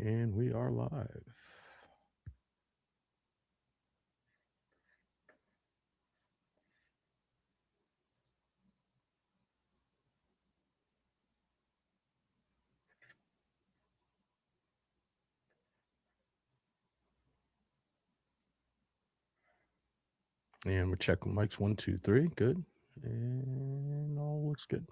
And we are live. And we're checking mics 1, 2, 3. Good. And all looks good.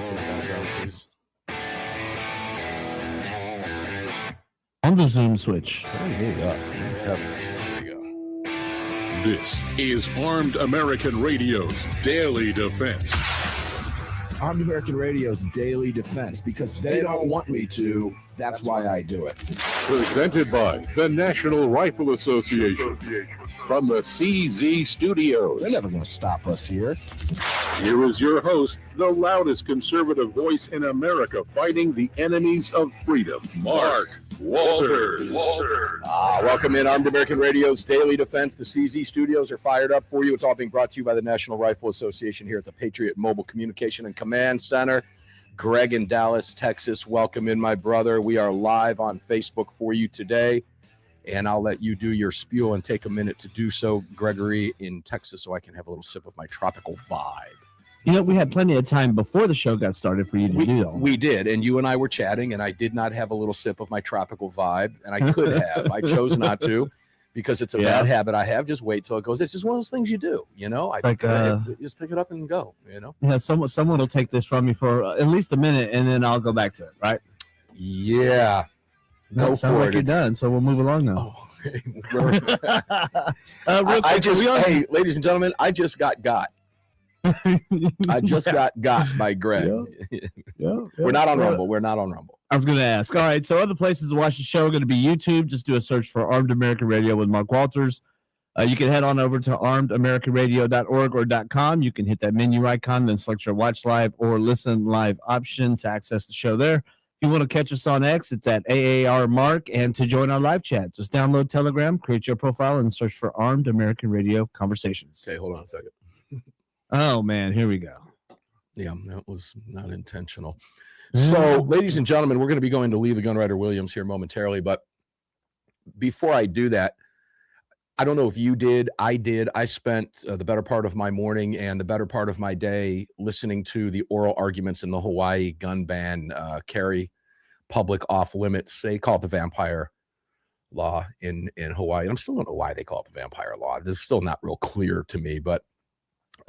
shouts in the background, please. On the Zoom switch. Turn me up. Heavens. There you go. This is Armed American Radio's Daily Defense. Armed American Radio's Daily Defense, because they don't want me to. That's why I do it. Presented by the National Rifle Association. From the CZ Studios. They're never going to stop us here. Here is your host, the loudest conservative voice in America fighting the enemies of freedom, Mark Walters. Welcome in Armed American Radio's Daily Defense. The CZ Studios are fired up for you. It's all being brought to you by the National Rifle Association here at the Patriot Mobile Communication and Command Center. Greg in Dallas, Texas. Welcome in, my brother. We are live on Facebook for you today, and I'll let you do your spiel and take a minute to do so, Gregory in Texas, so I can have a little sip of my tropical vibe. You know, we had plenty of time before the show got started for you to do that. We did, and you and I were chatting, and I did not have a little sip of my tropical vibe, and I could have. I chose not to because it's a bad habit I have. Just wait till it goes. This is one of those things you do, you know? I just pick it up and go, you know? Yeah, someone will take this from me for at least a minute, and then I'll go back to it, right? Yeah. No, sounds like you're done, so we'll move along now. Hey, ladies and gentlemen, I just got. I just got by Greg. We're not on Rumble. We're not on Rumble. I was going to ask. All right, so other places to watch the show are going to be YouTube. Just do a search for Armed American Radio with Mark Walters. You can head on over to armedamericanradio.org or .com. You can hit that menu icon, then select your watch live or listen live option to access the show there. If you want to catch us on X, it's at AAR Mark. And to join our live chat, just download Telegram, create your profile, and search for Armed American Radio Conversations. Okay, hold on a second. Oh, man, here we go. Yeah, that was not intentional. So, ladies and gentlemen, we're going to be going to Lee the Gunwriter Williams here momentarily. But before I do that, I don't know if you did. I did. I spent the better part of my morning and the better part of my day listening to the oral arguments in the Hawaii gun ban, carry public off limits. They call it the vampire law in Hawaii. I still don't know why they call it the vampire law. It's still not real clear to me, but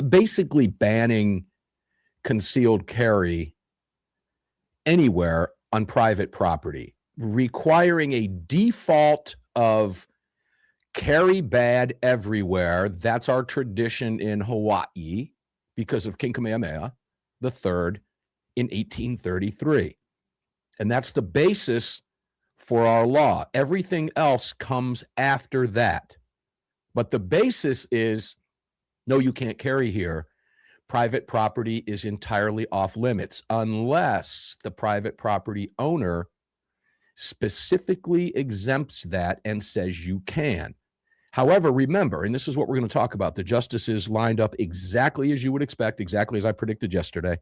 basically banning concealed carry anywhere on private property, requiring a default of carry bad everywhere. That's our tradition in Hawaii because of King Kamehameha III in 1833. And that's the basis for our law. Everything else comes after that. But the basis is, no, you can't carry here. Private property is entirely off limits unless the private property owner specifically exempts that and says you can. However, remember, and this is what we're going to talk about, the justices lined up exactly as you would expect, exactly as I predicted yesterday.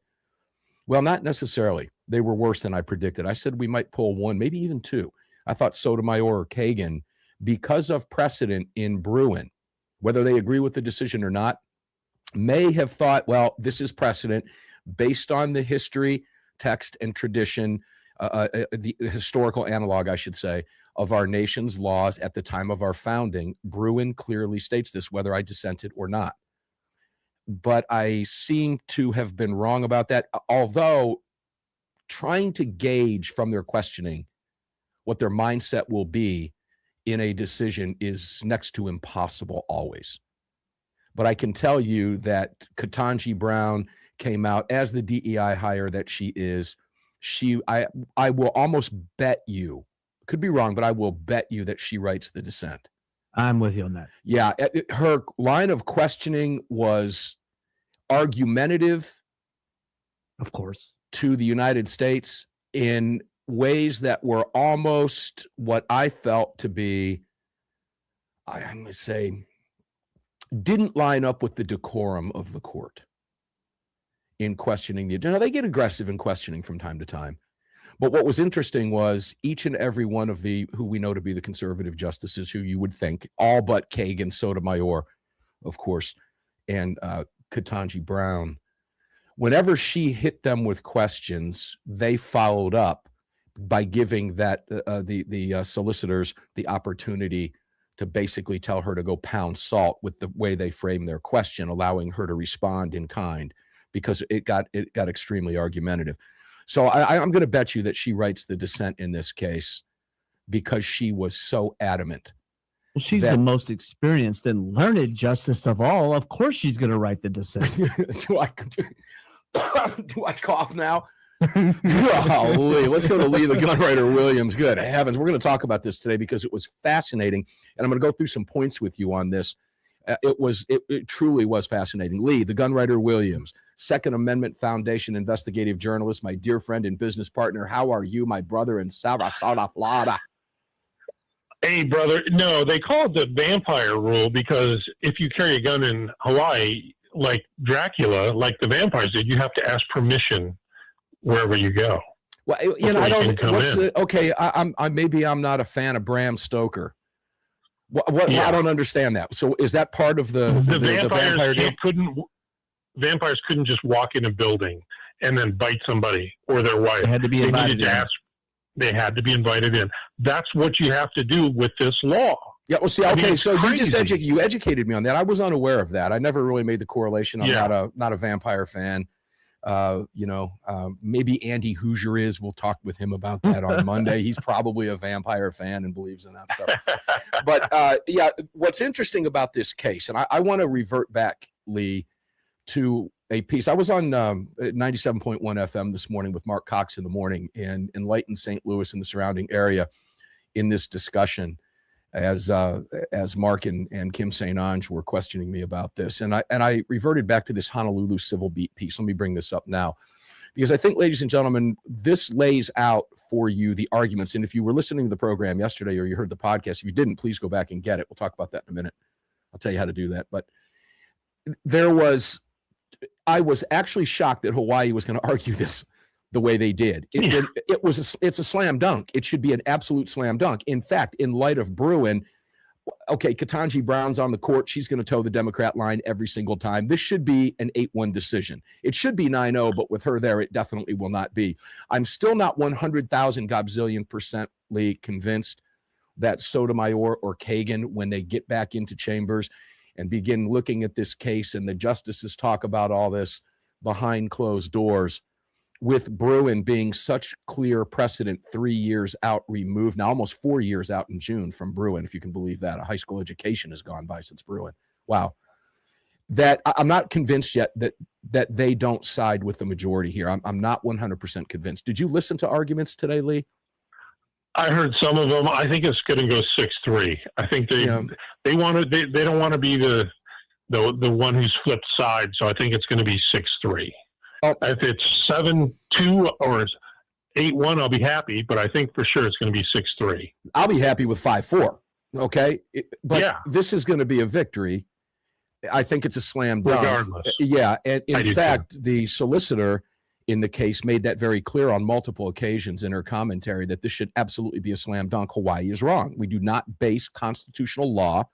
Well, not necessarily. They were worse than I predicted. I said we might pull one, maybe even two. I thought Sotomayor or Kagan, because of precedent in Bruin, whether they agree with the decision or not, may have thought, well, this is precedent based on the history, text, and tradition, the historical analog, I should say, of our nation's laws at the time of our founding. Bruin clearly states this, whether I dissented or not. But I seem to have been wrong about that, although trying to gauge from their questioning what their mindset will be in a decision is next to impossible always. But I can tell you that Ketanji Brown came out as the DEI hire that she is. I will almost bet you, could be wrong, but I will bet you that she writes the dissent. I'm with you on that. Yeah, her line of questioning was argumentative, of course, to the United States in ways that were almost what I felt to be, I'm going to say, didn't line up with the decorum of the court in questioning the agenda. They get aggressive in questioning from time to time. But what was interesting was each and every one of the, who we know to be the conservative justices, who you would think, all but Kagan, Sotomayor, of course, and Ketanji Brown, whenever she hit them with questions, they followed up by giving that the solicitors the opportunity to basically tell her to go pound salt with the way they frame their question, allowing her to respond in kind. because it got extremely argumentative. So I'm going to bet you that she writes the dissent in this case because she was so adamant. Well, she's the most experienced and learned justice of all. Of course she's going to write the dissent. do I cough now? Golly, let's go to Lee, the gun writer Williams. Good heavens. We're going to talk about this today because it was fascinating. And I'm going to go through some points with you on this. It truly was fascinating. Lee, the gun writer Williams, Second Amendment Foundation investigative journalist, my dear friend and business partner. How are you, my brother in Sarasota, Florida? Hey, brother. No, they call it the vampire rule because if you carry a gun in Hawaii, like Dracula, like the vampires did, you have to ask permission wherever you go. Well, I don't. Okay, maybe I'm not a fan of Bram Stoker. What? Yeah. I don't understand that. So is that part of the vampire deal? Vampires couldn't just walk in a building and then bite somebody or their wife. They had to be invited in. They had to be invited in. That's what you have to do with this law. Yeah. Well, see, okay. So you educated me on that. I was unaware of that. I never really made the correlation. I'm not a vampire fan. Maybe Andy Hoosier is. We'll talk with him about that on Monday. He's probably a vampire fan and believes in that stuff. But what's interesting about this case, and I want to revert back, Lee, to a piece. I was on 97.1 FM this morning with Mark Cox in the morning and enlightened St. Louis and the surrounding area in this discussion as Mark and Kim St. Ange were questioning me about this. And I reverted back to this Honolulu Civil Beat piece. Let me bring this up now, because I think, ladies and gentlemen, this lays out for you the arguments. And if you were listening to the program yesterday or you heard the podcast, if you didn't, please go back and get it. We'll talk about that in a minute. I'll tell you how to do that. But I was actually shocked that Hawaii was going to argue this the way they did. It's a slam dunk. It should be an absolute slam dunk. In fact, in light of Bruin, okay, Ketanji Brown's on the court. She's going to toe the Democrat line every single time. This should be an 8-1 decision. It should be 9-0, but with her there, it definitely will not be. I'm still not 100,000 gobzillion% convinced that Sotomayor or Kagan, when they get back into chambers and begin looking at this case and the justices talk about all this behind closed doors, with Bruin being such clear precedent 3 years out removed, now almost 4 years out in June from Bruin, if you can believe that. A high school education has gone by since Bruin. Wow. That I'm not convinced yet that they don't side with the majority here. I'm not 100% convinced. Did you listen to arguments today, Lee? I heard some of them. I think it's going to go 6-3. I think they don't want to be the one who's flipped sides. So I think it's going to be 6-3. Oh. If it's 7-2 or 8-1, I'll be happy. But I think for sure it's going to be 6-3. I'll be happy with 5-4. Okay, This is going to be a victory. I think it's a slam dunk. Regardless. Yeah, and in fact, the solicitor in the case made that very clear on multiple occasions in her commentary that this should absolutely be a slam dunk. Hawaii is wrong. We do not base constitutional law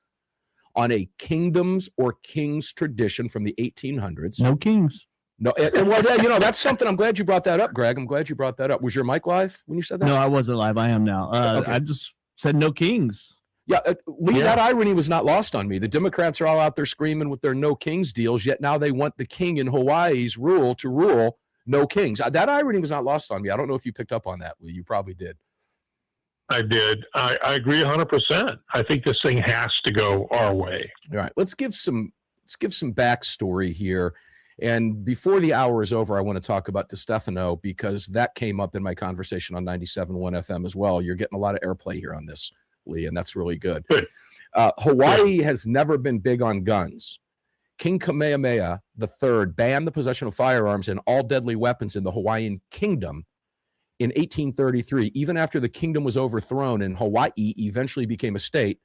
on a kingdom's or king's tradition from the 1800s. No kings. No, that's something. I'm glad you brought that up, Greg. I'm glad you brought that up. Was your mic live when you said that? No, I wasn't live. I am now. Okay. I just said no kings. Yeah, Lee, that irony was not lost on me. The Democrats are all out there screaming with their no kings deals, yet now they want the king in Hawaii's rule to rule no kings. That irony was not lost on me. I don't know if you picked up on that, Lee. You probably did. I did. I agree 100%. I think this thing has to go our way. All right, let's give some backstory here. And before the hour is over, I want to talk about DeStefano because that came up in my conversation on 97.1 FM as well. You're getting a lot of airplay here on this, Lee, and that's really good. Hawaii has never been big on guns. King Kamehameha III banned the possession of firearms and all deadly weapons in the Hawaiian kingdom in 1833, even after the kingdom was overthrown and Hawaii eventually became a state.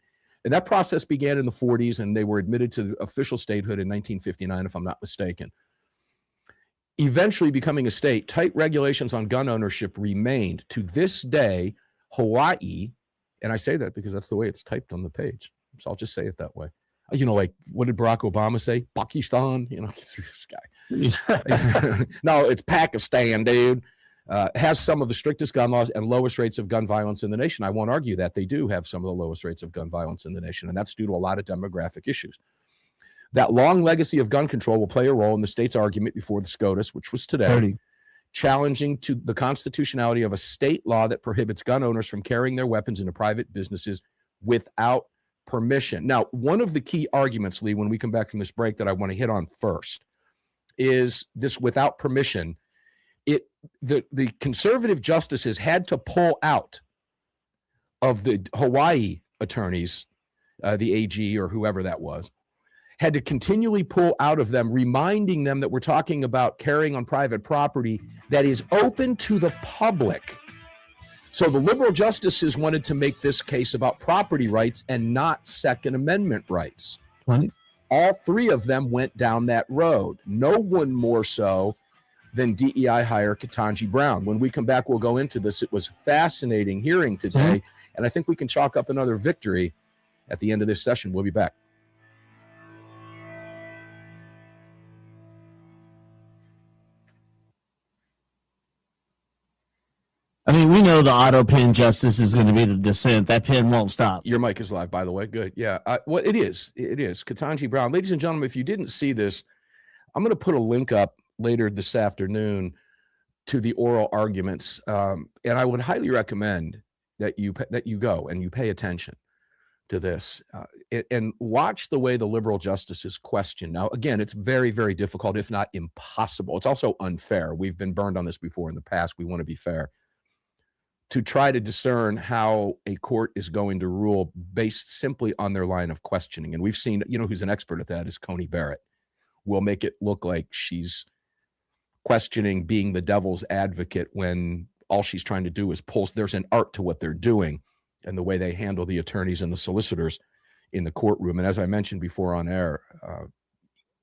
And that process began in the 40s, and they were admitted to official statehood in 1959, if I'm not mistaken. Eventually becoming a state, tight regulations on gun ownership remained. To this day, Hawaii, and I say that because that's the way it's typed on the page, so I'll just say it that way. Like, what did Barack Obama say? Pakistan? This guy. No, it's Pakistan, dude. Has some of the strictest gun laws and lowest rates of gun violence in the nation. I won't argue that. They do have some of the lowest rates of gun violence in the nation, and that's due to a lot of demographic issues. That long legacy of gun control will play a role in the state's argument before the SCOTUS, which was today, 30. challenging to the constitutionality of a state law that prohibits gun owners from carrying their weapons into private businesses without permission. Now, one of the key arguments, Lee, when we come back from this break that I want to hit on first is this without permission. The conservative justices had to pull out of the Hawaii attorneys, the AG or whoever that was, had to continually pull out of them, reminding them that we're talking about carrying on private property that is open to the public. So the liberal justices wanted to make this case about property rights and not Second Amendment rights. 20. All three of them went down that road. No one more so than DEI hire Ketanji Brown. When we come back, we'll go into this. It was fascinating hearing today, and I think we can chalk up another victory at the end of this session. We'll be back. I mean, we know the auto pin justice is going to be the dissent. That pin won't stop. Your mic is live, by the way. Good. Yeah. Well, it is. It is. Ketanji Brown. Ladies and gentlemen, if you didn't see this, I'm going to put a link up later this afternoon to the oral arguments. And I would highly recommend that you go and you pay attention to this and watch the way the liberal justices question. Now, again, it's very, very difficult, if not impossible. It's also unfair. We've been burned on this before in the past. We want to be fair. To try to discern how a court is going to rule based simply on their line of questioning. And we've seen, who's an expert at that is Coney Barrett. Will make it look like she's questioning being the devil's advocate when all she's trying to do is there's an art to what they're doing and the way they handle the attorneys and the solicitors in the courtroom. And as I mentioned before on air,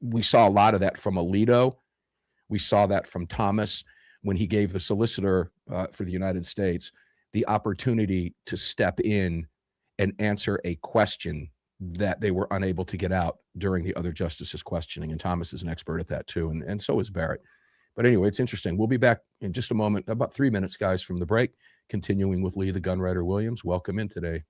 we saw a lot of that from Alito. We saw that from Thomas when he gave the solicitor for the United States the opportunity to step in and answer a question that they were unable to get out during the other justices' questioning. And Thomas is an expert at that too, and so is Barrett. But anyway, it's interesting. We'll be back in just a moment, about 3 minutes, guys, from the break, continuing with Lee the Gunwriter Williams. Welcome in today.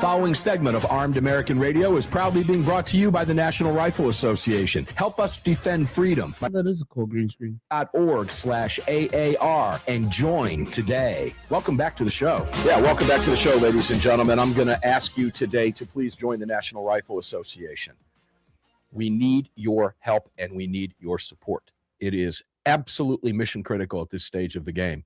following segment of Armed American Radio is proudly being brought to you by the National Rifle Association. Help us defend freedom. That is a cool green screen. .org/AAR and join today. Welcome back to the show. Yeah, welcome back to the show, ladies and gentlemen. I'm going to ask you today to please join the National Rifle Association. We need your help and we need your support. It is absolutely mission critical at this stage of the game,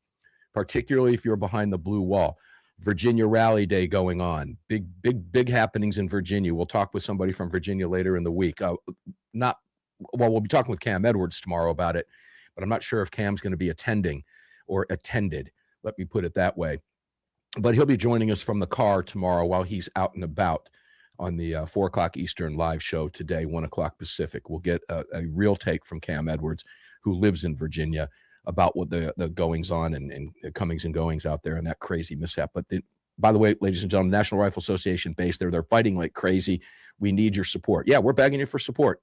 particularly if you're behind the blue wall. Virginia Rally Day going on. Big happenings in Virginia. We'll talk with somebody from Virginia later in the week. We'll be talking with Cam Edwards tomorrow about it, but I'm not sure if Cam's going to be attending or attended. Let me put it that way. But he'll be joining us from the car tomorrow while he's out and about on the 4 o'clock Eastern live show today, 1 o'clock Pacific. We'll get a real take from Cam Edwards, who lives in Virginia, about what the goings on and comings and goings out there and that crazy mishap. But by the way, ladies and gentlemen, the National Rifle Association based there, they're fighting like crazy. We need your support. Yeah, we're begging you for support.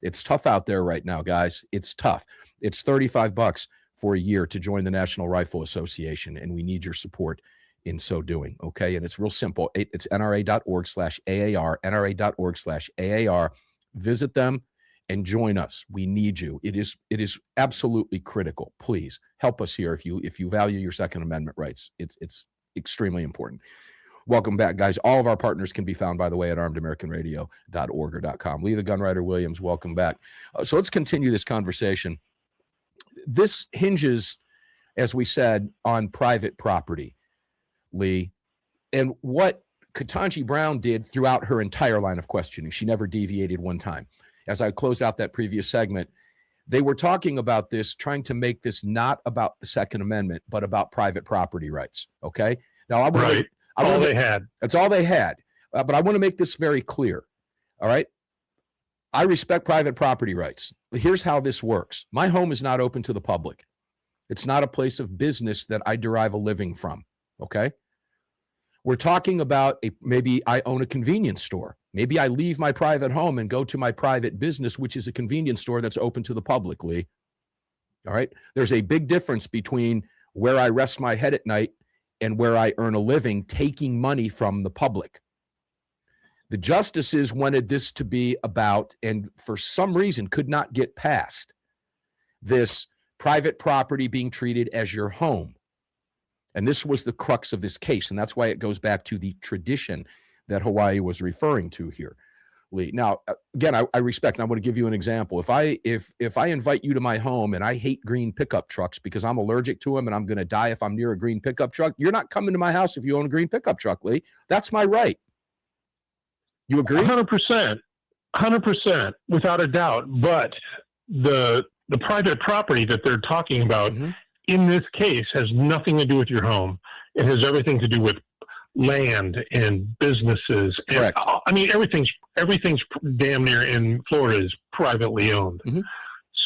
It's tough out there right now, guys. It's tough. It's $35 for a year to join the National Rifle Association, and we need your support in so doing. Okay. And it's real simple. It's NRA.org/AAR, NRA.org/AAR. Visit them and join us. We need you. It is absolutely critical. Please help us here if you value your Second Amendment rights. It's extremely important. Welcome back, guys. All of our partners can be found, by the way, at armedamericanradio.org or .com. Lee the Gunwriter Williams, welcome back. So let's continue this conversation. This hinges, as we said, on private property, Lee, and what Ketanji Brown did throughout her entire line of questioning. She never deviated one time. As I closed out that previous segment, they were talking about this, trying to make this not about the Second Amendment, but about private property rights. Okay. Now, that's all they had. But I want to make this very clear. All right. I respect private property rights. Here's how this works. My home is not open to the public. It's not a place of business that I derive a living from. Okay. We're talking about maybe I own a convenience store. Maybe I leave my private home and go to my private business, which is a convenience store that's open to the public, Lee. All right. There's a big difference between where I rest my head at night and where I earn a living taking money from the public. The justices wanted this to be about, and for some reason could not get past, this private property being treated as your home. And this was the crux of this case. And that's why it goes back to the tradition that Hawaii was referring to here, Lee. Now, again, I respect, and I want to give you an example. If I invite you to my home and I hate green pickup trucks because I'm allergic to them and I'm going to die if I'm near a green pickup truck, you're not coming to my house if you own a green pickup truck, Lee. That's my right. You agree? 100%, without a doubt. But the private property that they're talking about in this case has nothing to do with your home. It has everything to do with land and businesses. Correct. And, I mean, everything's damn near in Florida is privately owned.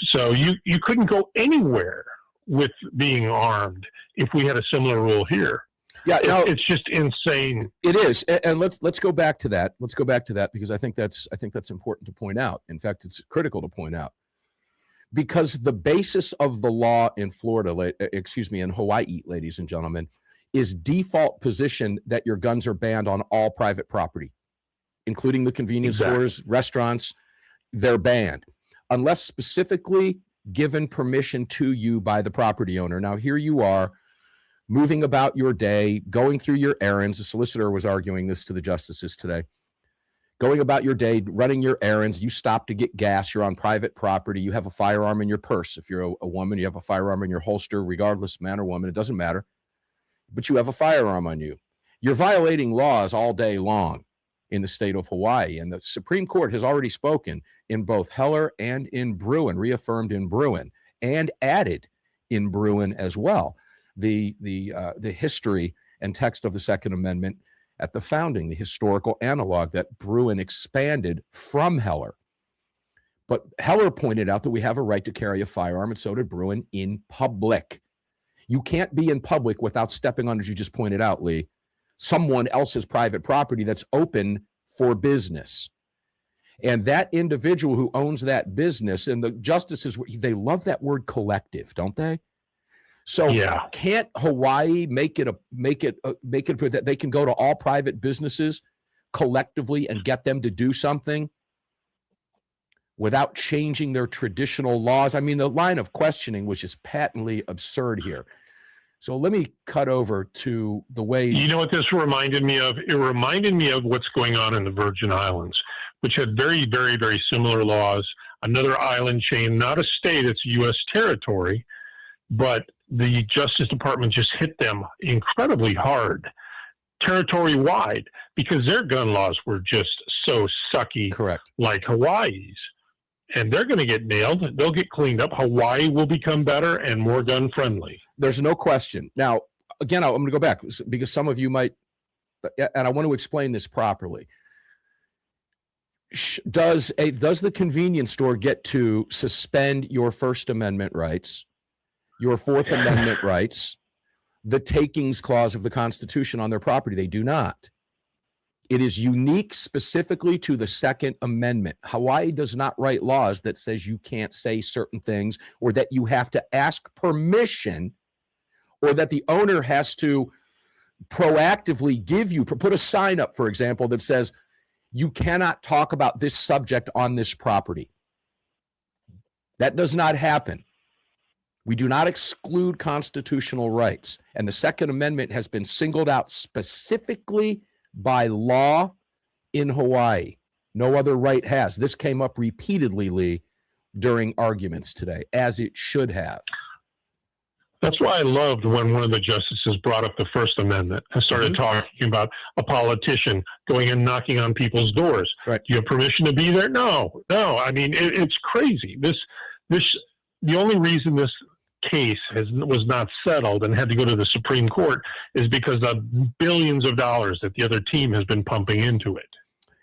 So you couldn't go anywhere with being armed if we had a similar rule here. Yeah, it's just insane. It is, and let's go back to that. Let's go back to that because I think that's important to point out. In fact, it's critical to point out because the basis of the law in Florida, in Hawaii, ladies and gentlemen, is default position that your guns are banned on all private property, including the convenience stores, restaurants. They're banned unless specifically given permission to you by the property owner. Now, here you are, moving about your day, going through your errands. The solicitor was arguing this to the justices today. Going about your day, running your errands. You stop to get gas. You're on private property. You have a firearm in your purse. If you're a woman, you have a firearm in your holster, regardless, man or woman. It doesn't matter. But you have a firearm on you. You're violating laws all day long in the state of Hawaii. And the Supreme Court has already spoken in both Heller and in Bruin, reaffirmed in Bruin, and added in Bruin as well. The history and text of the Second Amendment at the founding, the historical analog that Bruin expanded from Heller. But Heller pointed out that we have a right to carry a firearm, and so did Bruin, in public. You can't be in public without stepping on, as you just pointed out, Lee, someone else's private property that's open for business. And that individual who owns that business, and the justices, they love that word collective, don't they? So can't Hawaii make it that they can go to all private businesses collectively and get them to do something without changing their traditional laws. I mean, the line of questioning was just patently absurd here. So let me cut over to the way. You know what this reminded me of? It reminded me of what's going on in the Virgin Islands, which had very, very, very similar laws. Another island chain, not a state, it's U.S. territory, but the Justice Department just hit them incredibly hard, territory-wide, because their gun laws were just so sucky, correct, like Hawaii's. And they're going to get nailed. They'll get cleaned up. Hawaii will become better and more gun-friendly. There's no question. Now, again, I'm going to go back because some of you might, and I want to explain this properly. Does the convenience store get to suspend your First Amendment rights, your Fourth Amendment rights, the takings clause of the Constitution on their property? They do not. It is unique specifically to the Second Amendment. Hawaii does not write laws that says you can't say certain things, or that you have to ask permission, or that the owner has to proactively give you, put a sign up, for example, that says you cannot talk about this subject on this property. That does not happen. We do not exclude constitutional rights. And the Second Amendment has been singled out specifically by law in Hawaii. No other right has. This came up repeatedly, Lee, during arguments today, as it should have. That's why I loved when one of the justices brought up the First Amendment and started talking about a politician going and knocking on people's doors. Right. Do you have permission to be there? No. I mean, it's crazy. The only reason this case was not settled and had to go to the Supreme Court is because of billions of dollars that the other team has been pumping into it.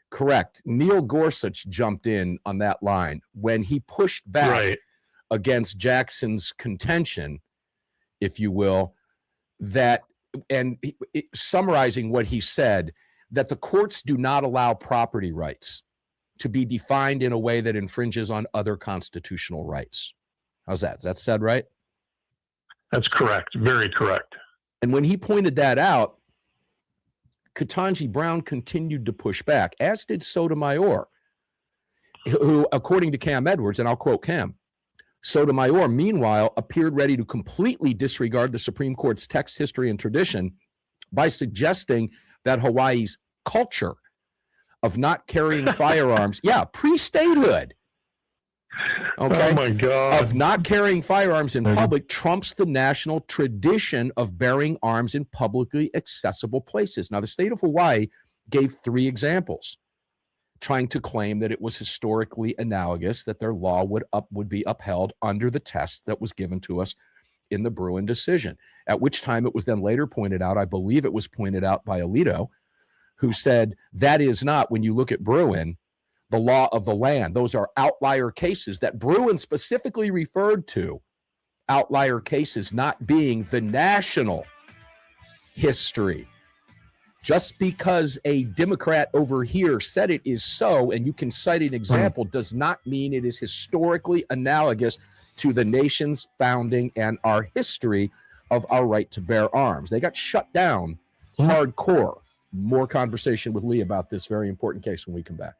Correct. Neil Gorsuch jumped in on that line when he pushed back against Jackson's contention, if you will, that, and summarizing what he said, that the courts do not allow property rights to be defined in a way that infringes on other constitutional rights. How's that? Is that said right? That's correct. Very correct. And when he pointed that out, Ketanji Brown continued to push back, as did Sotomayor, who, according to Cam Edwards, and I'll quote Cam, Sotomayor, meanwhile, appeared ready to completely disregard the Supreme Court's text, history, and tradition by suggesting that Hawaii's culture of not carrying firearms, pre-statehood, oh my God, of not carrying firearms in public trumps the national tradition of bearing arms in publicly accessible places. Now, the state of Hawaii gave 3 examples, trying to claim that it was historically analogous, that their law would be upheld under the test that was given to us in the Bruin decision, at which time it was then later pointed out, I believe it was pointed out by Alito, who said that is not, when you look at Bruin, the law of the land. Those are outlier cases that Bruin specifically referred to, outlier cases not being the national history. Just because a Democrat over here said it is so, and you can cite an example, does not mean it is historically analogous to the nation's founding and our history of our right to bear arms. They got shut down hardcore. More conversation with Lee about this very important case when we come back.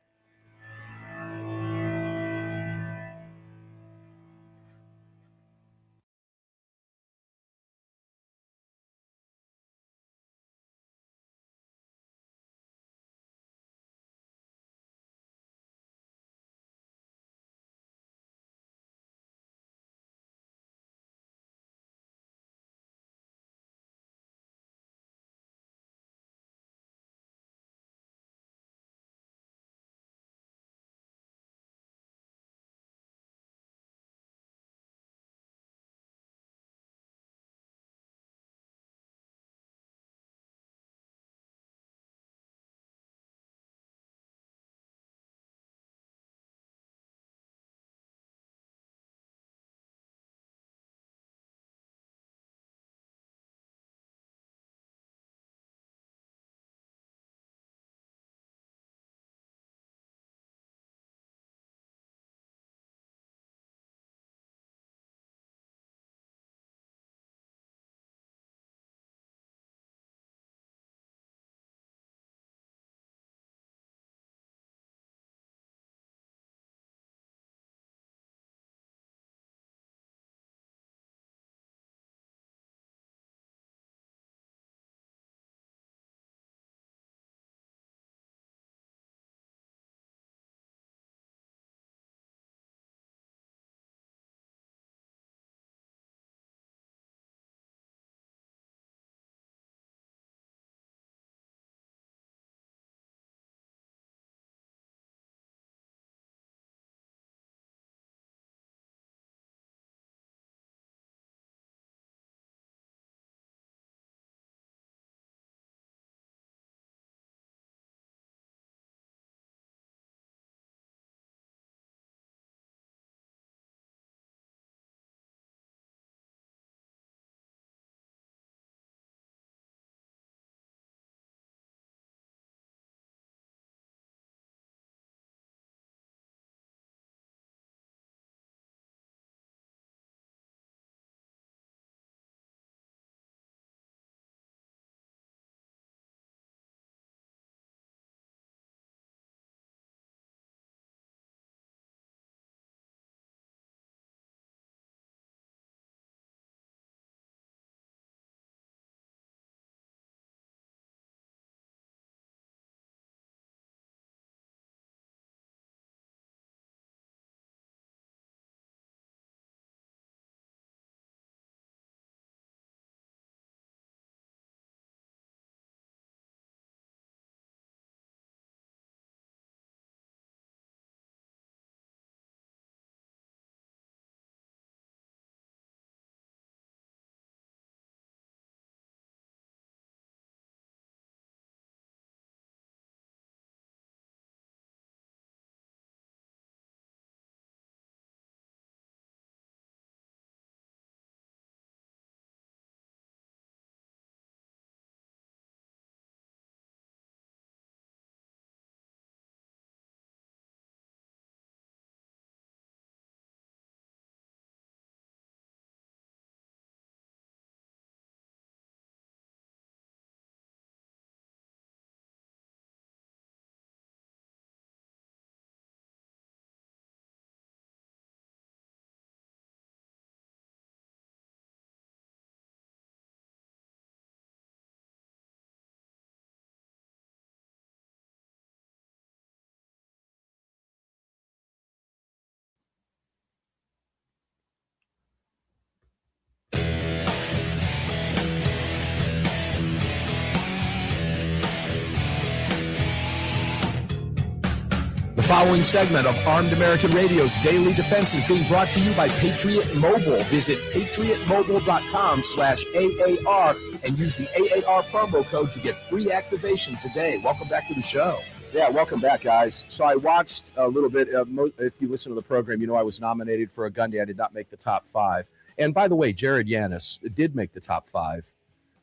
following segment of Armed American Radio's Daily Defense is being brought to you by Patriot Mobile. Visit patriotmobile.com/AAR and use the AAR promo code to get free activation today. Welcome back to the show. Yeah, welcome back, guys. So I watched a little bit of, if you listen to the program, you know I was nominated for a Gundy. I did not make the top 5. And by the way, Jared Yanis did make the top 5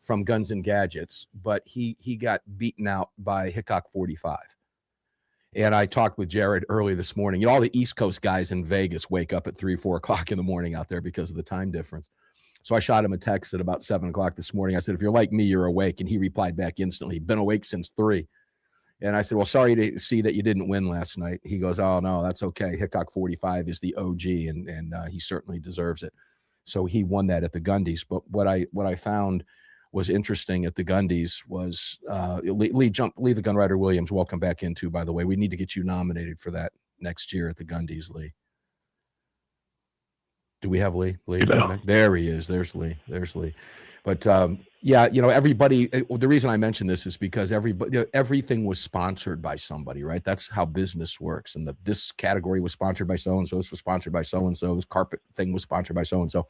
from Guns and Gadgets, but he got beaten out by Hickok 45. And I talked with Jared early this morning. You know, all the East Coast guys in Vegas wake up at 3, 4 o'clock in the morning out there because of the time difference. So I shot him a text at about 7 o'clock this morning. I said, if you're like me, you're awake. And he replied back instantly, been awake since 3. And I said, well, sorry to see that you didn't win last night. He goes, oh, no, that's okay. Hickok 45 is the OG, and he certainly deserves it. So he won that at the Gundies. But what I found was interesting at the Gundies was Lee the Gunwriter Williams. Welcome back in too, by the way. We need to get you nominated for that next year at the Gundies, Lee. Do we have Lee? Yeah. There he is. There's Lee. But yeah, you know, everybody. The reason I mention this is because everything was sponsored by somebody, right? That's how business works. And this category was sponsored by so and so. This was sponsored by so and so. This carpet thing was sponsored by so and so.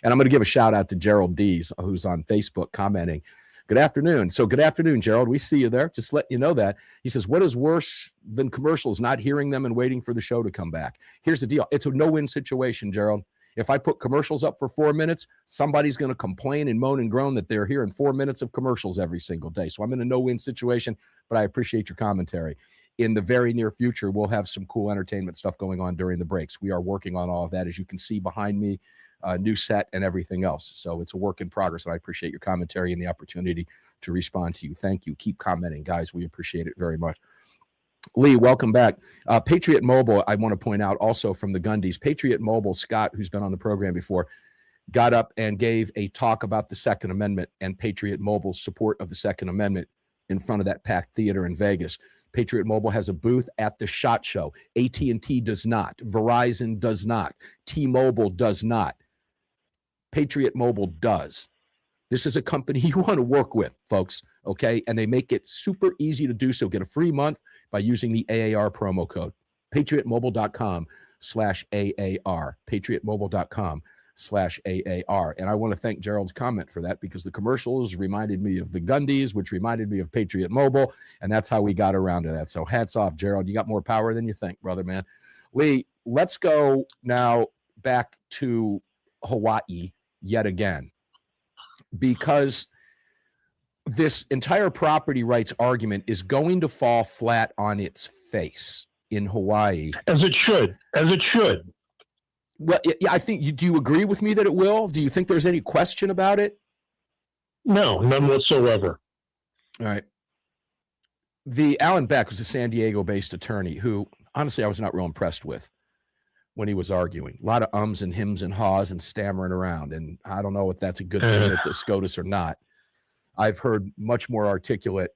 And I'm going to give a shout out to Gerald Dees, who's on Facebook commenting. Good afternoon. So good afternoon, Gerald. We see you there. Just let you know that. He says, what is worse than commercials? Not hearing them and waiting for the show to come back. Here's the deal. It's a no-win situation, Gerald. If I put commercials up for 4 minutes, somebody's going to complain and moan and groan that they're hearing 4 minutes of commercials every single day. So I'm in a no-win situation, but I appreciate your commentary. In the very near future, we'll have some cool entertainment stuff going on during the breaks. We are working on all of that, as you can see behind me, new set and everything else. So it's a work in progress, and I appreciate your commentary and the opportunity to respond to you. Thank you. Keep commenting, guys. We appreciate it very much. Lee, welcome back. Patriot Mobile, I want to point out also from the Gundies, Patriot Mobile, Scott, who's been on the program before, got up and gave a talk about the Second Amendment and Patriot Mobile's support of the Second Amendment in front of that packed theater in Vegas. Patriot Mobile has a booth at the SHOT Show. AT&T does not. Verizon does not. T-Mobile does not. Patriot Mobile does. This is a company you want to work with, folks, okay? And they make it super easy to do so. Get a free month by using the AAR promo code, patriotmobile.com/AAR, patriotmobile.com/AAR. And I want to thank Gerald's comment for that, because the commercials reminded me of the Gundies, which reminded me of Patriot Mobile, and that's how we got around to that. So hats off, Gerald. You got more power than you think, brother, man. Lee, let's go now back to Hawaii yet again, because this entire property rights argument is going to fall flat on its face in Hawaii. As it should. Well, yeah, I think, do you agree with me that it will? Do you think there's any question about it? No, none whatsoever. All right. Alan Beck was a San Diego-based attorney who, honestly, I was not real impressed with when he was arguing. A lot of ums and hims and haws and stammering around, and I don't know if that's a good thing at the SCOTUS or not. I've heard much more articulate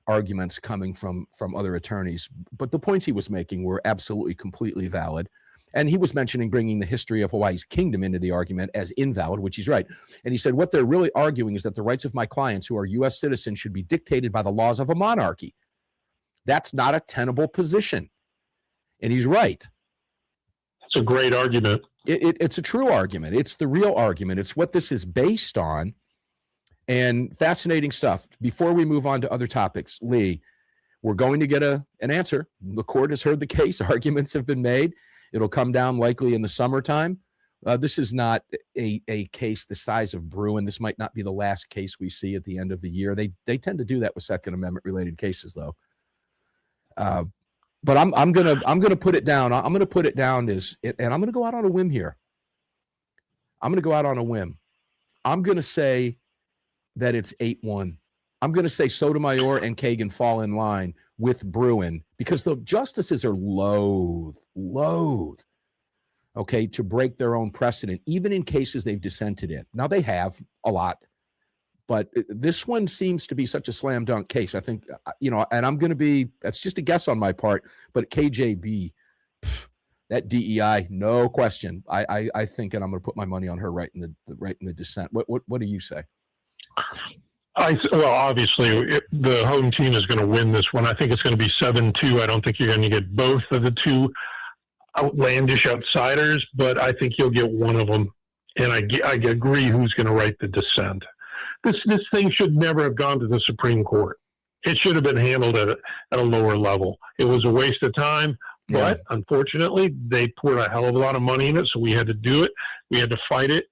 arguments coming from other attorneys, but the points he was making were absolutely, completely valid. And he was mentioning bringing the history of Hawaii's kingdom into the argument as invalid, which he's right. And he said, what they're really arguing is that the rights of my clients who are U.S. citizens should be dictated by the laws of a monarchy. That's not a tenable position. And he's right. It's a great argument. It's a true argument. It's the real argument. It's what this is based on. And fascinating stuff. Before we move on to other topics, Lee, we're going to get an answer. The court has heard the case. Arguments have been made. It'll come down likely in the summertime. This is not a case the size of Bruin. This might not be the last case we see at the end of the year. They tend to do that with Second Amendment related cases, though. But I'm gonna put it down. I'm gonna put it down and I'm gonna go out on a whim here. I'm gonna say that it's 8-1. I'm going to say Sotomayor and Kagan fall in line with Bruin, because the justices are loath, okay, to break their own precedent, even in cases they've dissented in. Now, they have a lot, but this one seems to be such a slam dunk case. I think, and that's just a guess on my part, but KJB, that DEI, no question. I think, and I'm going to put my money on her right in the dissent. What do you say? Well, obviously, the home team is going to win this one. I think it's going to be 7-2. I don't think you're going to get both of the two outlandish outsiders, but I think you'll get one of them. And I agree who's going to write the dissent. This thing should never have gone to the Supreme Court. It should have been handled at a lower level. It was a waste of time, but unfortunately, they poured a hell of a lot of money in it, so we had to do it. We had to fight it,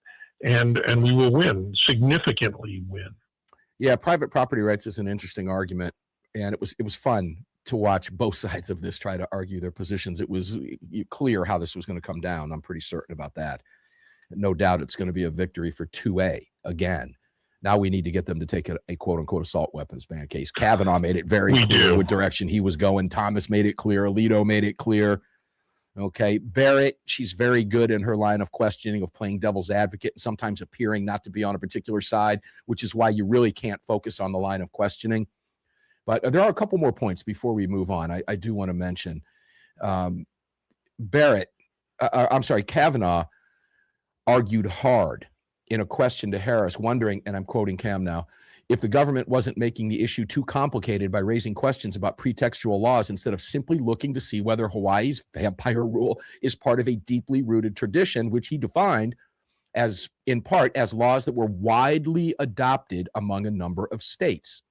and we will win, significantly win. Yeah, private property rights is an interesting argument, and it was fun to watch both sides of this try to argue their positions. It was clear how this was going to come down. I'm pretty certain about that. No doubt it's going to be a victory for 2A again. Now we need to get them to take a quote-unquote assault weapons ban case. Kavanaugh made it very clear what direction he was going. Thomas made it clear. Alito made it clear. Okay, Barrett, she's very good in her line of questioning, of playing devil's advocate, and sometimes appearing not to be on a particular side, which is why you really can't focus on the line of questioning. But there are a couple more points before we move on. I do want to mention Kavanaugh argued hard in a question to Harris, wondering, and I'm quoting Cam now, if the government wasn't making the issue too complicated by raising questions about pretextual laws instead of simply looking to see whether Hawaii's vampire rule is part of a deeply rooted tradition, which he defined as, in part, as laws that were widely adopted among a number of states.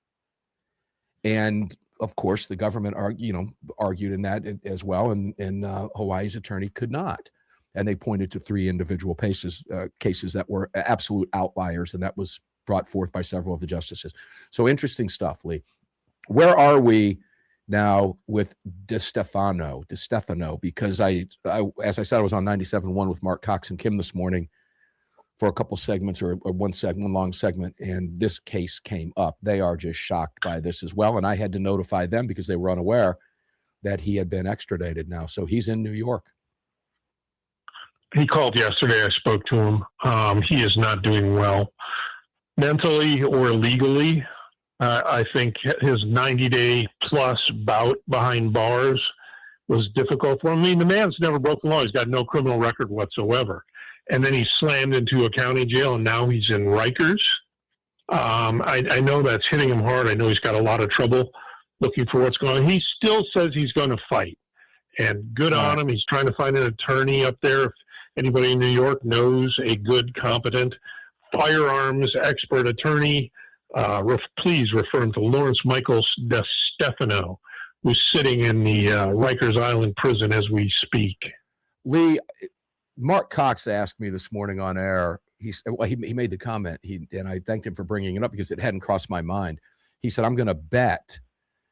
And of course, the government argued in that as well, and Hawaii's attorney could not. And they pointed to 3 individual cases that were absolute outliers, and that was brought forth by several of the justices. So interesting stuff, Lee. Where are we now with DeStefano? Because I as I said, I was on 97.1 with Mark Cox and Kim this morning for a couple segments, or one long segment, and this case came up. They are just shocked by this as well, and I had to notify them because they were unaware that he had been extradited now. So he's in New York. He called yesterday. I spoke to him. He is not doing well, mentally or legally. I think his 90-day plus bout behind bars was difficult for him. I mean, the man's never broken the law. He's got no criminal record whatsoever. And then he's slammed into a county jail, and now he's in Rikers. I know that's hitting him hard. I know he's got a lot of trouble looking for what's going on. He still says he's going to fight, and good on him. He's trying to find an attorney up there. If anybody in New York knows a good, competent firearms expert attorney, please refer him to Lawrence Michaels DeStefano, who's sitting in the Rikers Island prison as we speak. Lee, Mark Cox asked me this morning on air. He made the comment, and I thanked him for bringing it up because it hadn't crossed my mind. He said, I'm going to bet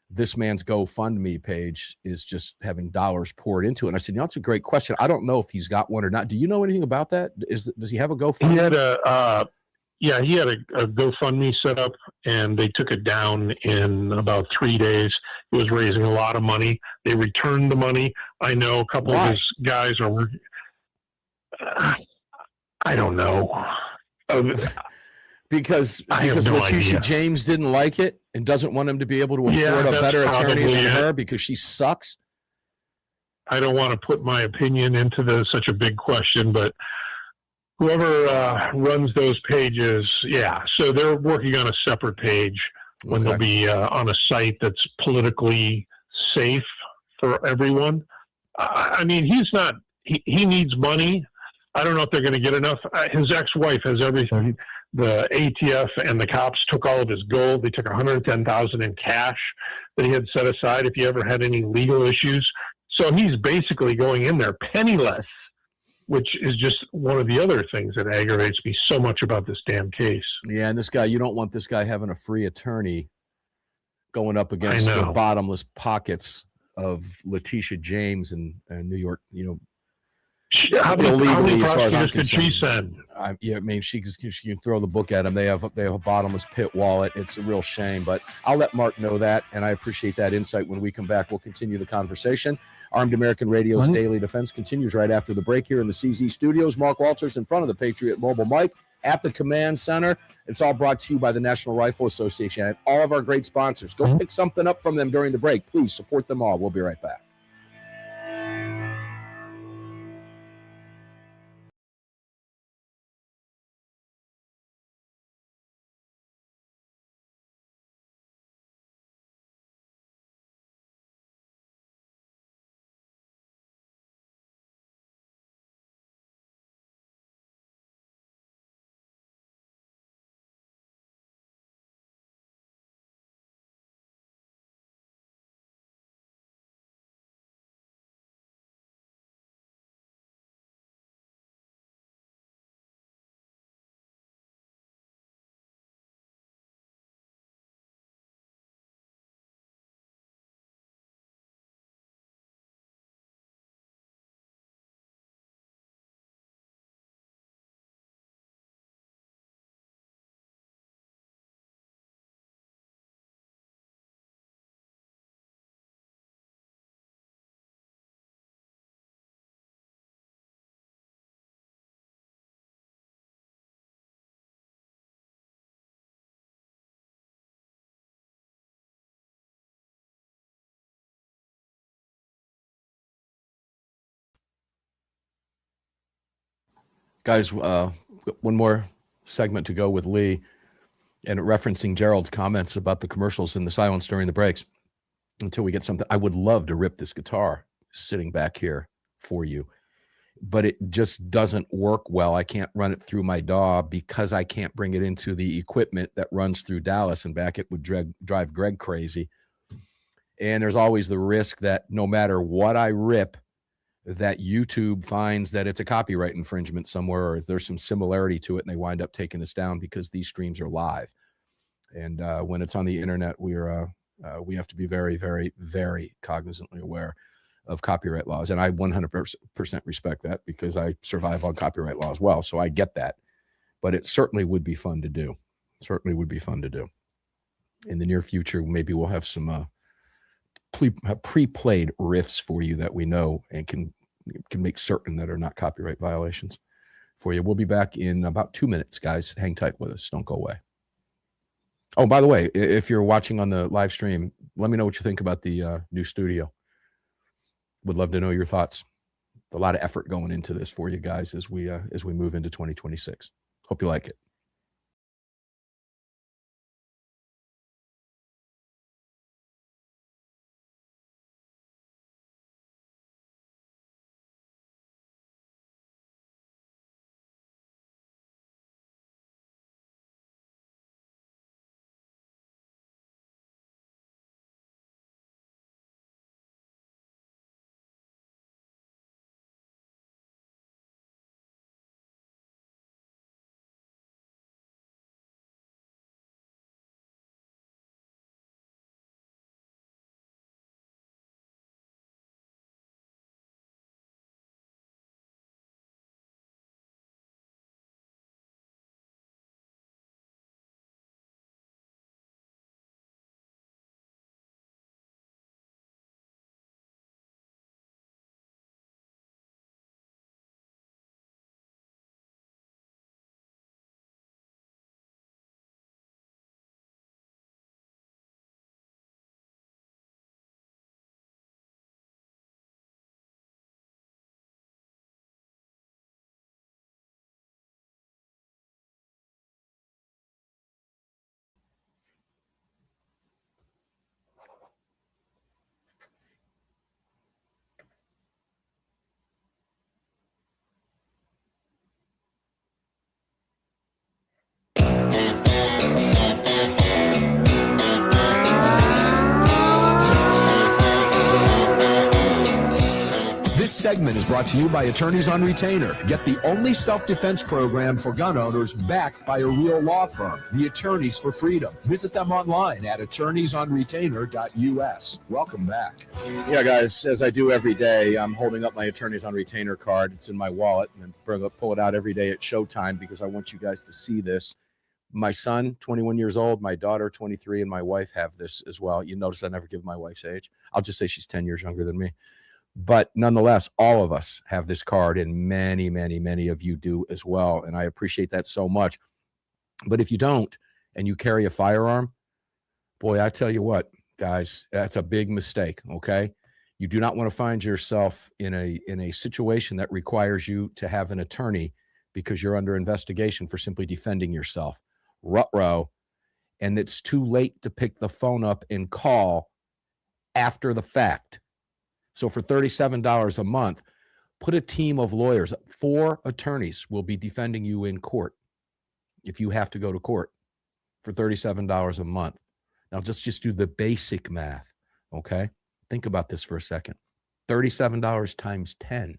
this man's GoFundMe page is just having dollars poured into it. And I said, that's a great question. I don't know if he's got one or not. Do you know anything about that? Does he have a GoFundMe? He had a GoFundMe set up, and they took it down in about 3 days. It was raising a lot of money. They returned the money. I know a couple of his guys are working. I don't know. Because Letitia James didn't like it and doesn't want him to be able to afford a better attorney than her because she sucks. I don't want to put my opinion into such a big question, but whoever runs those pages, so they're working on a separate page when they'll be on a site that's politically safe for everyone. I mean, he needs money. I don't know if they're going to get enough. His ex-wife has everything. The ATF and the cops took all of his gold. They took $110,000 in cash that he had set aside if he ever had any legal issues. So he's basically going in there penniless, which is just one of the other things that aggravates me so much about this damn case. Yeah, and this guy, you don't want this guy having a free attorney going up against the bottomless pockets of Letitia James and New York, How many prosecutors could she send? I mean, she can throw the book at him. They have a bottomless pit wallet. It's a real shame, but I'll let Mark know that, and I appreciate that insight. When we come back, we'll continue the conversation. Armed American Radio's Daily Defense continues right after the break here in the CZ studios. Mark Walters in front of the Patriot Mobile mic at the Command Center. It's all brought to you by the National Rifle Association and all of our great sponsors. Go pick something up from them during the break. Please support them all. We'll be right back. Guys, one more segment to go with Lee and referencing Gerald's comments about the commercials and the silence during the breaks until we get something. I would love to rip this guitar sitting back here for you, but it just doesn't work well. I can't run it through my DAW because I can't bring it into the equipment that runs through Dallas and back. It would drive Greg crazy. And there's always the risk that no matter what I rip, that YouTube finds that it's a copyright infringement somewhere, or there's some similarity to it, and they wind up taking us down because these streams are live. And when it's on the internet, we have to be very, very, very cognizantly aware of copyright laws. And I 100% respect that because I survive on copyright law as well. So I get that. But it certainly would be fun to do. Certainly would be fun to do. In the near future, maybe we'll have some pre-played riffs for you that we know and can make certain that are not copyright violations for you. We'll be back in about 2 minutes, guys. Hang tight with us. Don't go away. Oh, by the way, if you're watching on the live stream, let me know what you think about the new studio. Would love to know your thoughts. A lot of effort going into this for you guys as we move into 2026. Hope you like it. This segment is brought to you by Attorneys on Retainer. Get the only self-defense program for gun owners backed by a real law firm, the Attorneys for Freedom. Visit them online at attorneysonretainer.us. Welcome back. Yeah, guys, as I do every day, I'm holding up my Attorneys on Retainer card. It's in my wallet, and I pull it out every day at showtime because I want you guys to see this. My son, 21 years old, my daughter, 23, and my wife have this as well. You notice I never give my wife's age. I'll just say she's 10 years younger than me. But nonetheless, all of us have this card, and many, many, many of you do as well. And I appreciate that so much. But if you don't, and you carry a firearm, boy, I tell you what, guys, that's a big mistake, okay? You do not want to find yourself in a situation that requires you to have an attorney because you're under investigation for simply defending yourself. Ruh-roh. And it's too late to pick the phone up and call after the fact. So for $37 a month, put a team of lawyers. 4 attorneys will be defending you in court if you have to go to court for $37 a month. Now, just do the basic math, okay? Think about this for a second. $37 times 10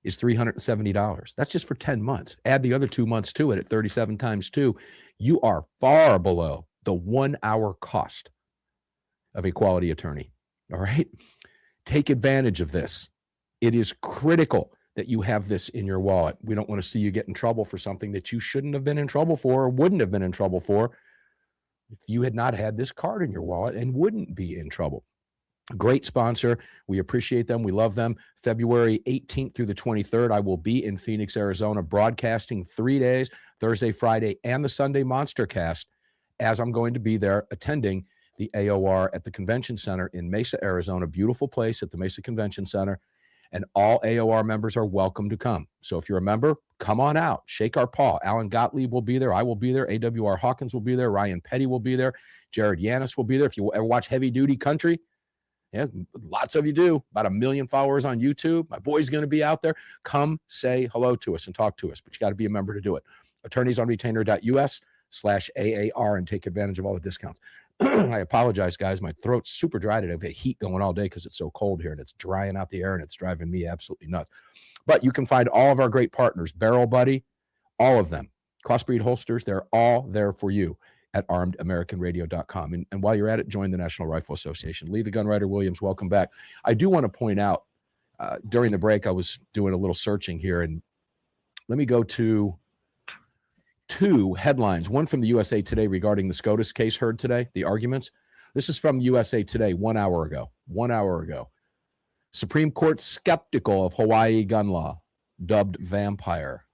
is $370. That's just for 10 months. Add the other 2 months to it at 37 times 2. You are far below the 1-hour cost of a quality attorney, all right? Take advantage of this. It is critical that you have this in your wallet. We don't want to see you get in trouble for something that you shouldn't have been in trouble for or wouldn't have been in trouble for if you had not had this card in your wallet and wouldn't be in trouble. Great sponsor. We appreciate them. We love them. February 18th through the 23rd, I will be in Phoenix, Arizona, broadcasting 3 days, Thursday, Friday, and the Sunday Monster Cast, as I'm going to be there attending the AAR at the Convention Center in Mesa, Arizona. Beautiful place at the Mesa Convention Center. And all AAR members are welcome to come. So if you're a member, Come on out, shake our paw. Alan Gottlieb will be there. I will be there. AWR Hawkins will be there. Ryan Petty will be there. Jared Yanis will be there. If you ever watch Heavy Duty Country, yeah, lots of you do. About 1 million followers on YouTube. My boy's going to be out there. Come say hello to us and talk to us, but you got to be a member to do it. attorneysonretainer.us/AAR and take advantage of all the discounts. I apologize, guys. My throat's super dry today. I've got heat going all day because it's so cold here, and it's drying out the air, and it's driving me absolutely nuts. But you can find all of our great partners, Barrel Buddy, all of them, Crossbreed Holsters, they're all there for you at armedamericanradio.com. And while you're at it, join the National Rifle Association. Lee the Gunwriter Williams, welcome back. I do want to point out, during the break, I was doing a little searching here, and let me go to 2 headlines. One from the USA Today regarding the SCOTUS case heard today, the arguments. This is from USA Today 1 hour ago. 1 hour ago. Supreme Court skeptical of Hawaii gun law, dubbed vampire,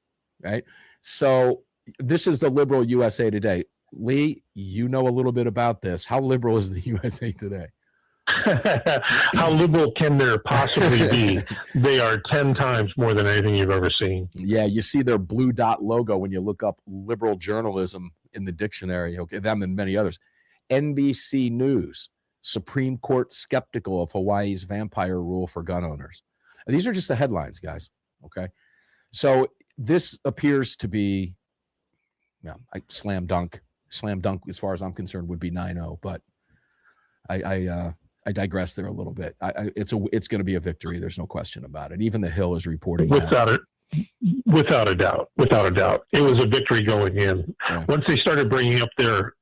right? So this is the liberal USA Today. Lee, you know a little bit about this. How liberal is the USA Today? How liberal can there possibly be? They are 10 times more than anything you've ever seen. Yeah, you see their blue dot logo when you look up liberal journalism in the dictionary, okay, them and many others. NBC News, Supreme Court skeptical of Hawaii's vampire rule for gun owners. And these are just the headlines, guys, okay? So this appears to be, slam dunk as far as I'm concerned would be 9-0, but I digress there a little bit. It's going to be a victory. There's no question about it. Even the Hill is reporting without a doubt. It was a victory going in. Yeah. Once they started bringing up their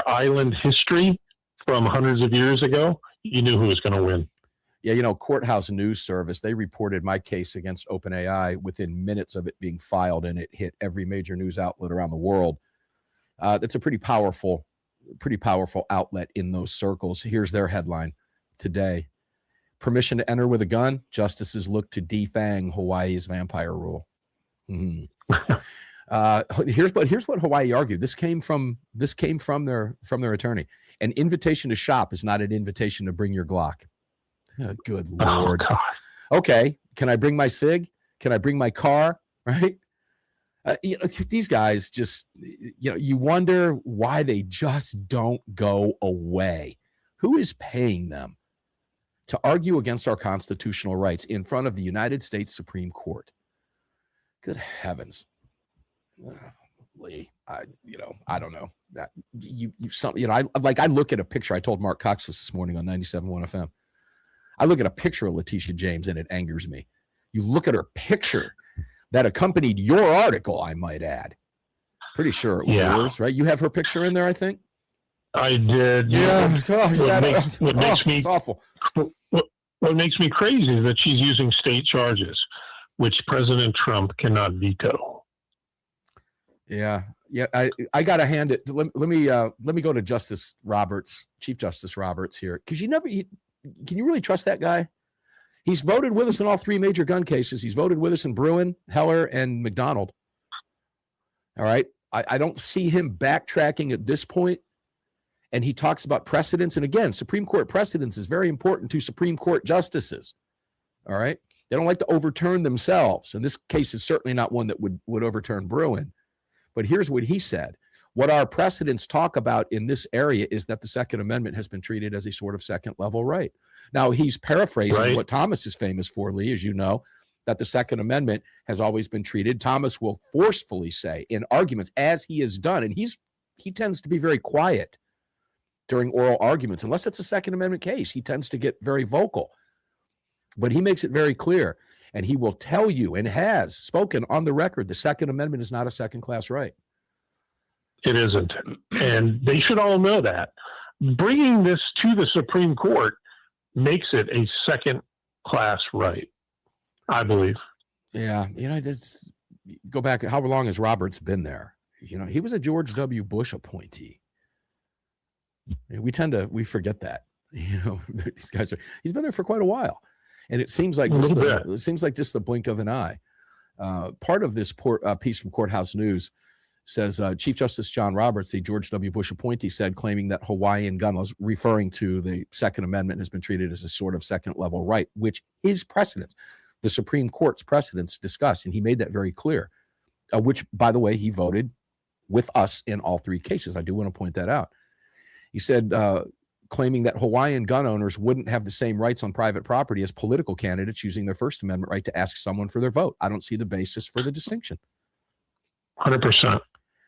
island history from hundreds of years ago, you knew who was going to win. Yeah, Courthouse News Service, they reported my case against OpenAI within minutes of it being filed, and it hit every major news outlet around the world. That's a pretty powerful outlet in those circles. Here's their headline today. Permission to enter with a gun. Justices look to defang Hawaii's vampire rule. Here's what Hawaii argued. This came from their attorney. An invitation to shop is not an invitation to bring your Glock. Oh, good Lord. Oh, okay. Can I bring my SIG? Can I bring my car? Right? These guys just, you wonder why they just don't go away. Who is paying them to argue against our constitutional rights in front of the United States Supreme Court? Good heavens. Lee, I don't know that I look at a picture. I told Mark Cox this morning on 97.1 FM. I look at a picture of Letitia James and it angers me. You look at her picture that accompanied your article, I might add. Pretty sure it was yours, right? You have her picture in there, I think. I did. Yeah. What makes me it's awful. What makes me crazy is that she's using state charges, which President Trump cannot veto. Yeah. I gotta hand it. Let me go to Justice Roberts, Chief Justice Roberts here, because can you really trust that guy? He's voted with us in all 3 major gun cases. He's voted with us in Bruin, Heller, and McDonald. All right. I don't see him backtracking at this point. And he talks about precedents. And again, Supreme Court precedents is very important to Supreme Court justices. All right. They don't like to overturn themselves. And this case is certainly not one that would overturn Bruin. But here's what he said. What our precedents talk about in this area is that the Second Amendment has been treated as a sort of second level right. Now, he's paraphrasing what Thomas is famous for, Lee, as you know, that the Second Amendment has always been treated. Thomas will forcefully say in arguments, as he has done, and he tends to be very quiet during oral arguments. Unless it's a Second Amendment case, he tends to get very vocal. But he makes it very clear, and he will tell you and has spoken on the record, the Second Amendment is not a second-class right. It isn't. And they should all know that. Bringing this to the Supreme Court makes it a second-class right, I believe. Yeah. Go back. How long has Roberts been there? He was a George W. Bush appointee. We forget that. These guys he's been there for quite a while. And it seems like just the blink of an eye. Part of this piece from Courthouse News says Chief Justice John Roberts, the George W. Bush appointee, said, claiming that Hawaiian gun laws, referring to the Second Amendment, has been treated as a sort of second level right, which is precedence. the Supreme Court's precedents discuss, and he made that very clear, which, by the way, he voted with us in all three cases. I do want to point that out. He said, claiming that Hawaiian gun owners wouldn't have the same rights on private property as political candidates using their First Amendment right to ask someone for their vote. I don't see the basis for the distinction. 100%.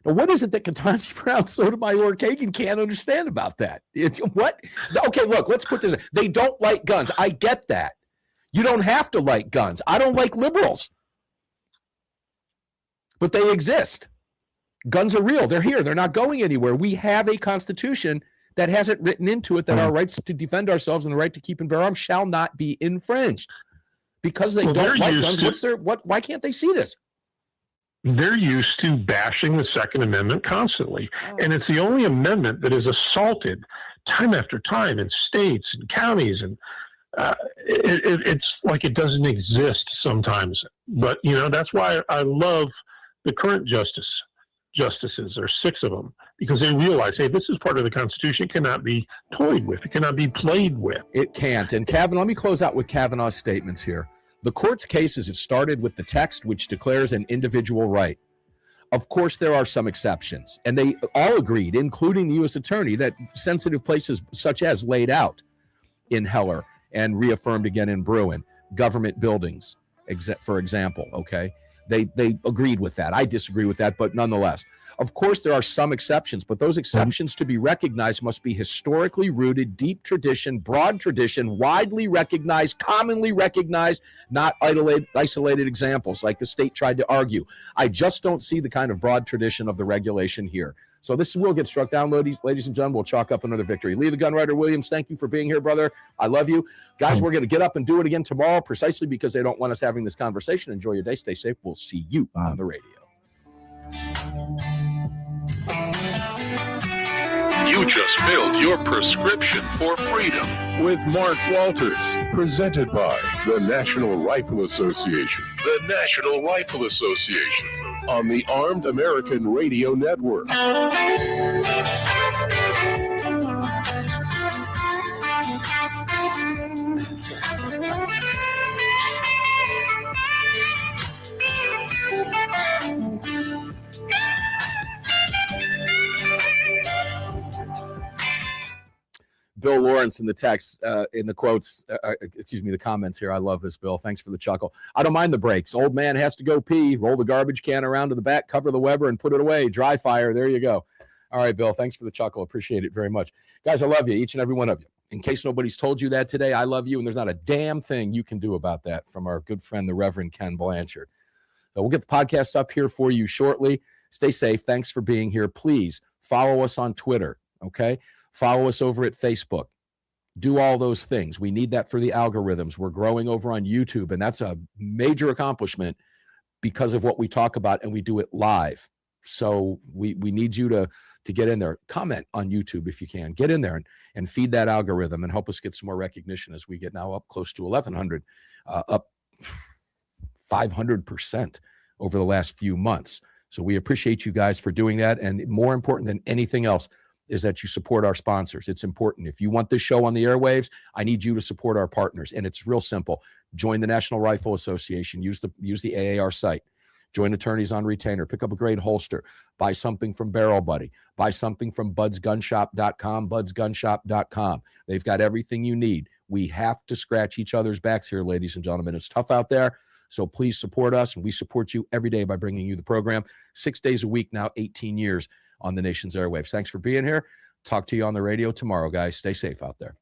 Now, what is it that Ketanji Brown, Sotomayor, Kagan can't understand about that? What? Okay, look, let's put this. They don't like guns. I get that. You don't have to like guns. I don't like liberals. But they exist. Guns are real. They're here. They're not going anywhere. We have a constitution that has it written into it that our rights to defend ourselves and the right to keep and bear arms shall not be infringed. Because they don't like guns, why can't they see this? They're used to bashing the Second Amendment constantly. And it's the only amendment that is assaulted time after time in states and counties. And it's like it doesn't exist sometimes. But, that's why I love the current justices, or 6 of them, because they realize, hey, this is part of the Constitution. It cannot be toyed with. It cannot be played with. It can't. And Kavanaugh, let me close out with Kavanaugh's statements here. The court's cases have started with the text, which declares an individual right. Of course, there are some exceptions, and they all agreed, including the U.S. attorney, that sensitive places such as laid out in Heller and reaffirmed again in Bruin, government buildings, for example, okay? They agreed with that. I disagree with that, but nonetheless. Of course, there are some exceptions, but those exceptions to be recognized must be historically rooted, deep tradition, broad tradition, widely recognized, commonly recognized, not isolated examples like the state tried to argue. I just don't see the kind of broad tradition of the regulation here. So this will get struck down, ladies and gentlemen. We'll chalk up another victory. Lee the Gunwriter Williams, thank you for being here, brother. I love you. Guys, we're going to get up and do it again tomorrow precisely because they don't want us having this conversation. Enjoy your day. Stay safe. We'll see you on the radio. You just filled your prescription for freedom with Mark Walters, presented by the National Rifle Association. The National Rifle Association on the Armed American Radio Network. Bill Lawrence in the text, in the quotes, the comments here. I love this, Bill. Thanks for the chuckle. I don't mind the breaks. Old man has to go pee, roll the garbage can around to the back, cover the Weber, and put it away. Dry fire. There you go. All right, Bill. Thanks for the chuckle. Appreciate it very much. Guys, I love you, each and every one of you. In case nobody's told you that today, I love you, and there's not a damn thing you can do about that from our good friend, the Reverend Ken Blanchard. So we'll get the podcast up here for you shortly. Stay safe. Thanks for being here. Please follow us on Twitter, okay? Follow us over at Facebook. Do all those things. We need that for the algorithms. We're growing over on YouTube, and that's a major accomplishment because of what we talk about, and we do it live. So we need you to get in there. Comment on YouTube if you can. Get in there and feed that algorithm and help us get some more recognition as we get now up close to 1,100, up 500% over the last few months. So we appreciate you guys for doing that, and more important than anything else is that you support our sponsors. It's important. If you want this show on the airwaves, I need you to support our partners. And it's real simple. Join the National Rifle Association. Use the AAR site. Join Attorneys on Retainer. Pick up a great holster. Buy something from Barrel Buddy. Buy something from budsgunshop.com, budsgunshop.com. They've got everything you need. We have to scratch each other's backs here, ladies and gentlemen. It's tough out there. So please support us, and we support you every day by bringing you the program. 6 days a week now, 18 years on the nation's airwaves. Thanks for being here. Talk to you on the radio tomorrow, guys. Stay safe out there.